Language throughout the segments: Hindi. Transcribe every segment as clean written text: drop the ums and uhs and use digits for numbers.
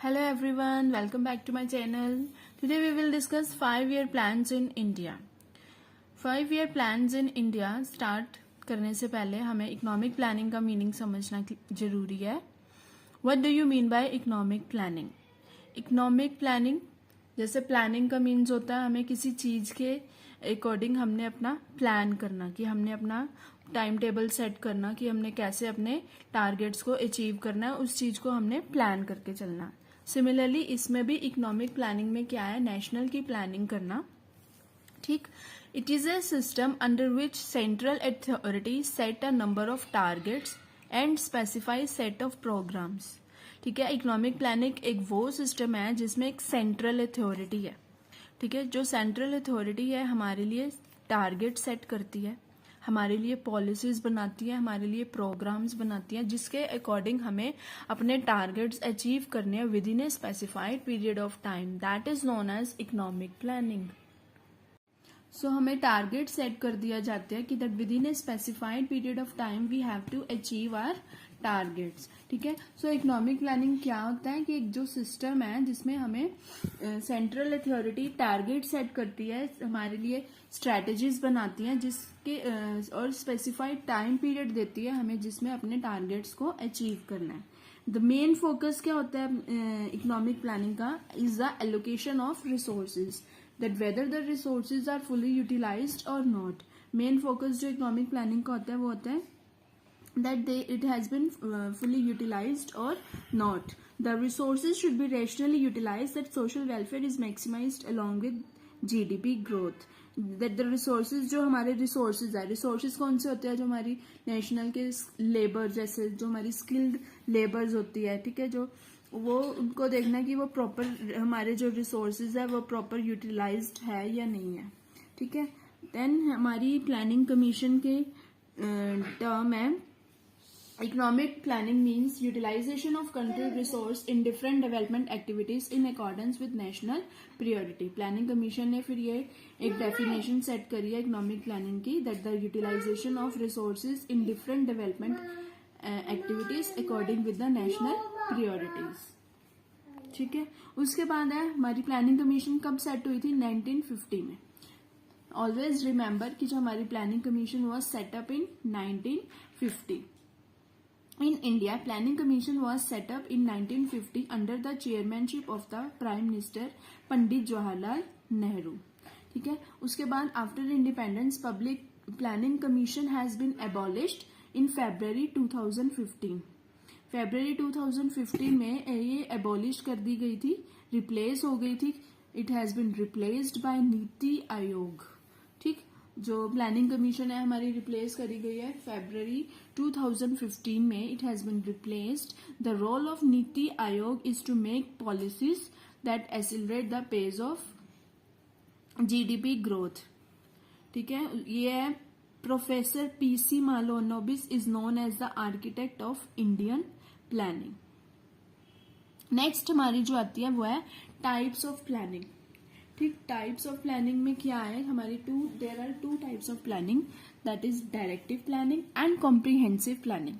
Hello everyone, welcome back to my channel. Today we will discuss 5-year plans in India. 5-year plans in India start करने से पहले हमें इकोनॉमिक प्लानिंग का मीनिंग समझना जरूरी है. What do you mean by economic planning? Economic planning जैसे प्लानिंग का मीन्स होता है हमें किसी चीज के अकॉर्डिंग हमने अपना प्लान करना, कि हमने अपना टाइम टेबल सेट करना कि हमने कैसे अपने टारगेट्स को अचीव करना है, उस चीज को हमने प्लान करके चलना. सिमिलरली इसमें भी इकोनॉमिक प्लानिंग में क्या है, नेशनल की प्लानिंग करना. ठीक, it is a system under which central authority set a number of targets and specify set of programmes. ठीक है, इकोनॉमिक प्लानिंग एक वो सिस्टम है जिसमें एक सेंट्रल अथॉरिटी है. ठीक है, जो सेंट्रल अथॉरिटी है हमारे लिए टारगेट सेट करती है, हमारे लिए पॉलिसीज बनाती है, हमारे लिए प्रोग्राम्स बनाती है, जिसके अकॉर्डिंग हमें अपने टारगेट्स अचीव करने हैं within a specified period of time. That is known as economic planning. So हमें टारगेट सेट कर दिया जाता है कि that within a specified period of time we have to achieve our targets. ठीक है, सो इकोनॉमिक प्लानिंग क्या होता है कि एक जो सिस्टम है जिसमें हमें सेंट्रल अथॉरिटी टारगेट सेट करती है, हमारे लिए स्ट्रेटेजीज बनाती है जिसके और स्पेसिफाइड टाइम पीरियड देती है हमें जिसमें अपने टारगेट्स को अचीव करना है. द मेन फोकस क्या होता है इकोनॉमिक प्लानिंग का, is the allocation of resources, that whether the resources are fully utilised और नॉट. मेन फोकस जो इकोनॉमिक प्लानिंग का होता है वो होता है that it has been fully utilized or not. The resources should be rationally utilized, that social welfare is maximized along with GDP growth. That the resources जो हमारे resources है, resources कौन से होते हैं, जो हमारी नेशनल के लेबर जैसे जो हमारी स्किल्ड लेबर्स होती है, ठीक है, जो वो उनको देखना कि वो प्रॉपर हमारे जो रिसोर्सेज है वो प्रॉपर यूटिलाइज्ड है या नहीं है. ठीक है, देन हमारी प्लानिंग कमीशन के टर्म है Economic planning means utilization of country resource in different development activities in accordance with national priority. Planning Commission ने फिर ये एक definition set करी है economic planning की, that the utilization of resources in different development activities according with the national priorities. ठीक है, उसके बाद है हमारी प्लानिंग कमीशन कब सेट हुई थी, 1950 में. ऑलवेज रिमेंबर कि जो हमारी planning commission was setup in 1950. In India, Planning Commission was set up in 1950 under the chairmanship of the Prime Minister Pandit Jawaharlal Nehru. ठीक है, उसके बाद after independence, Public Planning Commission has been abolished in February 2015. February 2015 में ये abolish कर दी गई थी, replace हो गई थी. It has been replaced by NITI Aayog. ठीक, जो प्लानिंग कमीशन है हमारी रिप्लेस करी गई है फरवरी 2015 में. It has been replaced. The role of Niti Aayog is to make policies that accelerate the pace of GDP growth. ठीक है, ये है professor PC Mahalanobis is known as the architect of Indian planning. Next हमारी जो आती है वो है टाइप्स ऑफ प्लानिंग. ठीक, टाइप्स ऑफ प्लानिंग में क्या है हमारी there are two types of planning, that is directive planning and comprehensive planning.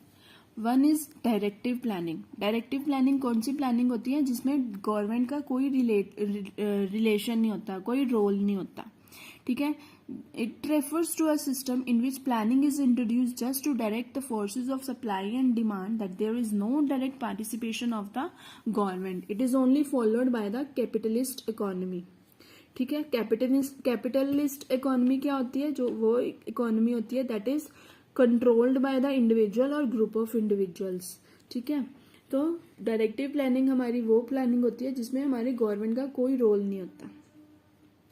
One is directive planning. Directive planning कौन सी प्लानिंग होती है जिसमें गवर्नमेंट का कोई रिलेशन नहीं होता, कोई रोल नहीं होता. ठीक है, it refers to a system in which planning is introduced just to direct the forces of supply and demand, that there is no direct participation of the government. It is only followed by the capitalist economy. ठीक है, कैपिटलिस्ट इकोनॉमी क्या होती है, जो वो इकोनॉमी होती है that is controlled by the individual और ग्रुप ऑफ इंडिविजुअल्स. ठीक है, तो डायरेक्टिव प्लानिंग हमारी वो प्लानिंग होती है जिसमें हमारे गवर्नमेंट का कोई रोल नहीं होता.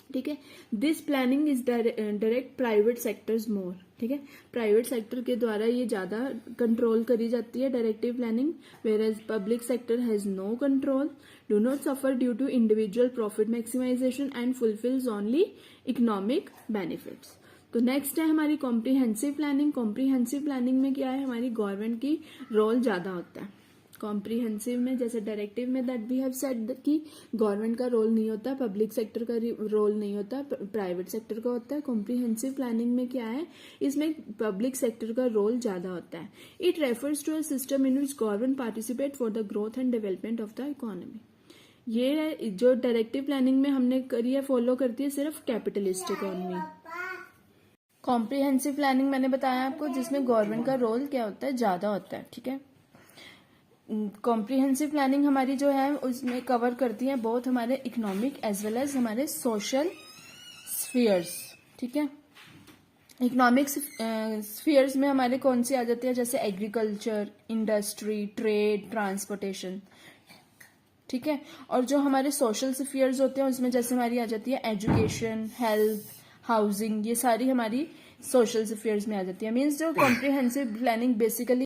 ठीक है, this planning is direct private sectors more. ठीक है, प्राइवेट सेक्टर के द्वारा ये ज्यादा कंट्रोल करी जाती है directive planning, whereas public sector has no control, do not suffer due to individual profit maximisation and fulfils only economic benefits. तो नेक्स्ट है हमारी कॉम्प्रिहेंसिव प्लानिंग. कॉम्प्रिहेंसिव प्लानिंग में क्या है, हमारी गवर्नमेंट की रोल ज्यादा होता है. कॉम्प्रिहेंसिव में जैसे डायरेक्टिव में दैट वी हैव सेड कि गवर्नमेंट का रोल नहीं होता, पब्लिक सेक्टर का रोल नहीं होता, प्राइवेट सेक्टर का होता है. कॉम्प्रिहेंसिव प्लानिंग में क्या है, इसमें पब्लिक सेक्टर का रोल ज्यादा होता है. It refers to a system in which government participate for the growth and development of the economy. ये जो डायरेक्टिव प्लानिंग में हमने करी है फॉलो करती है सिर्फ कैपिटलिस्ट इकोनॉमी। कॉम्प्रिहेंसिव प्लानिंग मैंने बताया आपको, जिसमें गवर्नमेंट का रोल क्या होता है, ज्यादा होता है। ठीक है, कॉम्प्रिहेंसिव प्लानिंग हमारी जो है उसमें कवर करती है बहुत हमारे इकोनॉमिक एज वेल एज हमारे सोशल स्फीयर्स। ठीक है, इकोनॉमिक स्फीयर्स में हमारे कौन सी आ जाती है, जैसे एग्रीकल्चर, इंडस्ट्री, ट्रेड, ट्रांसपोर्टेशन। ठीक है, और जो हमारे सोशल स्फीयर्स होते हैं उसमें जैसे हमारी आ जाती है एजुकेशन, हेल्थ, हाउसिंग, ये सारी हमारी सोशल स्फीयर्स में आ जाती है। मीन्स जो कॉम्प्रिहेंसिव प्लानिंग बेसिकली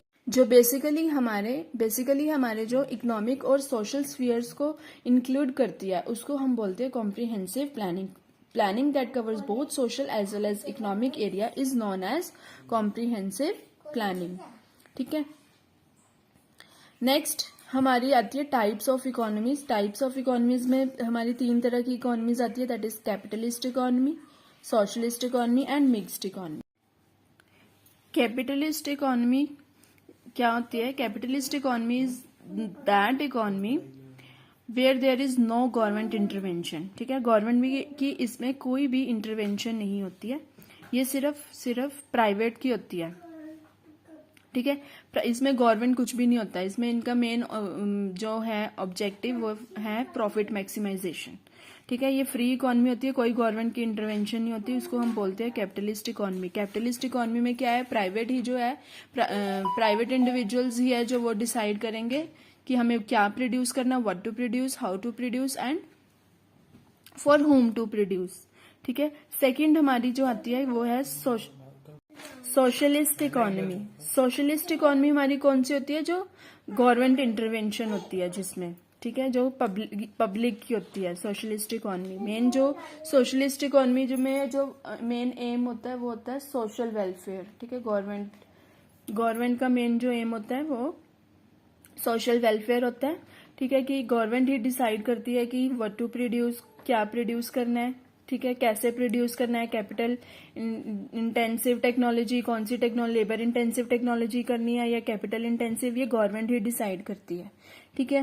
हमारे जो इकोनॉमिक और सोशल स्फीयर्स को इंक्लूड करती है उसको हम बोलते हैं comprehensive planning. Planning that covers both social as well as economic area is known as comprehensive planning. ठीक है, नेक्स्ट हमारी आती है types of economies. Types of economies में हमारी 3 तरह की इकोनॉमीज आती है, that is capitalist economy, socialist economy and mixed economy. Capitalist economy क्या होती है? Capitalist economy is that economy where there is no government intervention. ठीक है, गवर्नमेंट की इसमें कोई भी इंटरवेंशन नहीं होती है, ये सिर्फ प्राइवेट की होती है। ठीक है, इसमें गवर्नमेंट कुछ भी नहीं होता है। इसमें इनका मेन जो है ऑब्जेक्टिव वो है प्रॉफिट मैक्सिमाइजेशन। ठीक है, ये फ्री इकोनॉमी होती है, कोई गवर्नमेंट की इंटरवेंशन नहीं होती, उसको हम बोलते हैं कैपिटलिस्ट इकोनॉमी। कैपिटलिस्ट इकोनॉमी में क्या है, प्राइवेट ही जो है प्राइवेट इंडिविजुअल्स ही है जो वो डिसाइड करेंगे कि हमें क्या प्रोड्यूस करना, what to produce, how to produce and for whom to produce. ठीक है, सेकेंड हमारी जो आती है वो है सोशलिस्ट इकोनॉमी। सोशलिस्ट इकोनॉमी हमारी कौन सी होती है, जो गवर्नमेंट इंटरवेंशन होती है जिसमें। ठीक है, जो पब्लिक की होती है सोशलिस्ट इकोनॉमी। मेन जो सोशलिस्ट इकोनॉमी जो में जो मेन एम होता है वो होता है सोशल वेलफेयर। ठीक है, गवर्नमेंट का मेन जो एम होता है वो सोशल वेलफेयर होता है। ठीक है, कि गवर्नमेंट ही डिसाइड करती है कि व्हाट टू प्रोड्यूस, क्या प्रोड्यूस करना है। ठीक है, कैसे प्रोड्यूस करना है, कैपिटल इंटेंसिव टेक्नोलॉजी, कौन सी टेक्नोलॉजी, लेबर इंटेंसिव टेक्नोलॉजी करनी है या कैपिटल इंटेंसिव, ये गवर्नमेंट ही डिसाइड करती है। ठीक है,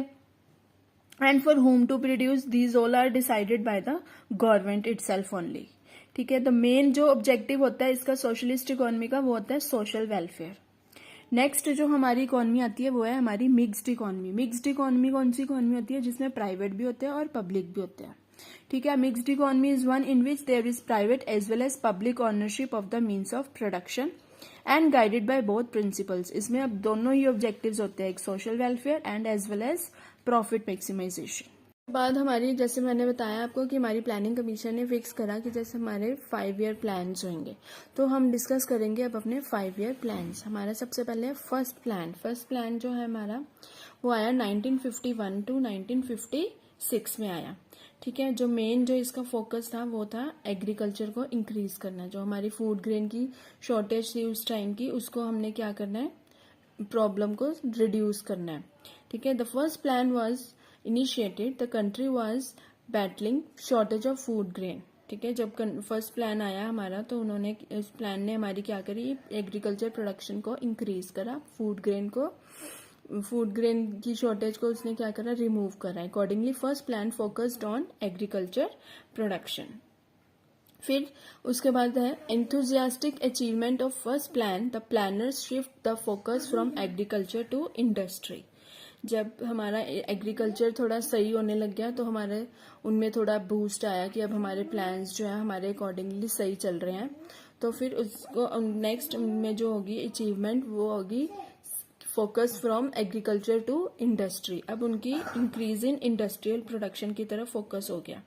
and for whom to produce, these all are decided by the government itself only. ठीक है, द मेन जो ऑब्जेक्टिव होता है इसका सोशलिस्ट इकोनॉमी का वो होता है सोशल वेलफेयर। नेक्स्ट जो हमारी इकोनॉमी आती है वो है हमारी मिक्स्ड इकोनॉमी। मिक्स्ड इकोनॉमी कौन सी इकोनॉमी होती है, जिसमें प्राइवेट भी होते हैं और पब्लिक भी होते हैं। ठीक है, mixed economy is one in which there is private as well as public ownership of the means of production and guided by both principles. इसमें अब दोनों ही ऑब्जेक्टिव्स होते हैं, एक social welfare and as well as profit maximisation. बाद हमारी, जैसे मैंने बताया आपको कि हमारी प्लानिंग कमीशन ने फिक्स करा कि जैसे हमारे 5 ईयर प्लान्स होंगे, तो हम डिस्कस करेंगे अब अपने 5 ईयर प्लान्स। हमारा सबसे पहले फर्स्ट प्लान जो है हमारा वो आया 1951 टू 1956 में आया। ठीक है, जो मेन जो इसका फोकस था वो था एग्रीकल्चर को इंक्रीज करना। जो हमारी फूड ग्रेन की शॉर्टेज थी उस टाइम की, उसको हमने क्या करना है, प्रॉब्लम को रिड्यूस करना है। ठीक है, the first plan was initiated, the country was battling shortage of food grain. ठीक है, जब फर्स्ट प्लान आया हमारा तो उन्होंने, इस प्लान ने हमारी क्या करी, एग्रीकल्चर प्रोडक्शन को इंक्रीज करा, फूड ग्रेन की शॉर्टेज को उसने क्या करा, रिमूव करा। Accordingly first plan focused on agriculture production. फिर उसके बाद है enthusiastic achievement of first plan, the planners shift the focus from agriculture to industry. जब हमारा एग्रीकल्चर थोड़ा सही होने लग गया तो हमारे उनमें थोड़ा बूस्ट आया कि अब हमारे प्लान्स जो है हमारे अकॉर्डिंगली सही चल रहे हैं। तो फिर उसको नेक्स्ट में जो होगी अचीवमेंट वो होगी focus from agriculture to industry. अब उनकी इंक्रीज इन इंडस्ट्रियल प्रोडक्शन की तरफ फोकस हो गया।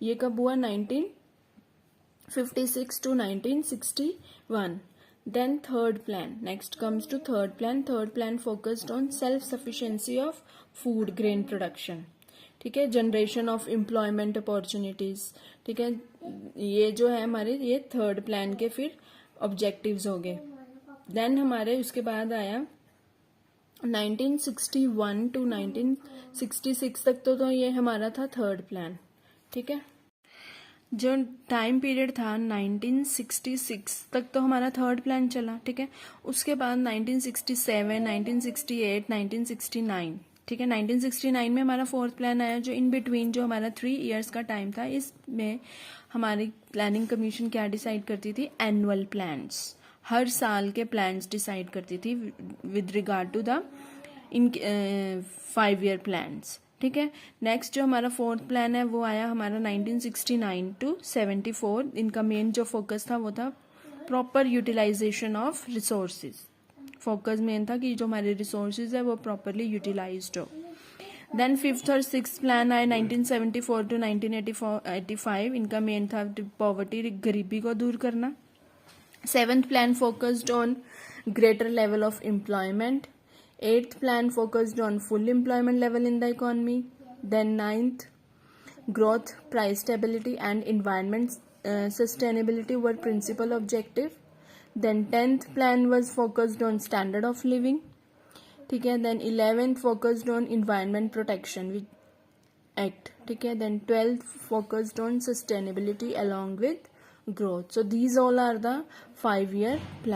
ये कब हुआ, 1956 to 1961. Then third plan. Next comes to third plan. Third plan focused on self-sufficiency of food grain production. ठीक है, जनरेशन ऑफ एम्प्लॉयमेंट अपॉर्चुनिटीज। ठीक है, ये जो है हमारे ये थर्ड प्लान के फिर ऑब्जेक्टिव्स हो गए। देन हमारे उसके बाद आया 1961 to 1966 तक तो ये हमारा था थर्ड प्लान। ठीक है, जो टाइम पीरियड था 1966 तक तो हमारा थर्ड प्लान चला। ठीक है, उसके बाद 1967, 1968, 1969 ठीक है। 1969 में हमारा फोर्थ प्लान आया, जो इन बिटवीन जो हमारा 3 इयर्स का टाइम था, इसमें हमारी प्लानिंग कमीशन क्या डिसाइड करती थी, एनुअल प्लान्स, हर साल के प्लान्स डिसाइड करती थी with regard to the in 5 year plans. ठीक है। नेक्स्ट जो हमारा फोर्थ प्लान है वो आया हमारा 1969 टू 74। इनका मेन जो फोकस था वो था proper utilisation of resources. Focus main था कि जो हमारे रिसोर्सेज है वो प्रॉपरली यूटिलाइज्ड हो। देन फिफ्थ और सिक्स प्लान आए 1974 टू 1985। इनका मेन था पॉवर्टी, गरीबी को दूर करना। Seventh plan focused on greater level of employment. Eighth plan focused on full employment level in the economy. Then ninth, growth, price stability and environment sustainability were principal objective. Then 10th plan was focused on standard of living. ठीक है। Then 11th focused on environment protection act. ठीक है। Then 12th focused on sustainability along with growth. So these all are the 5-year plan.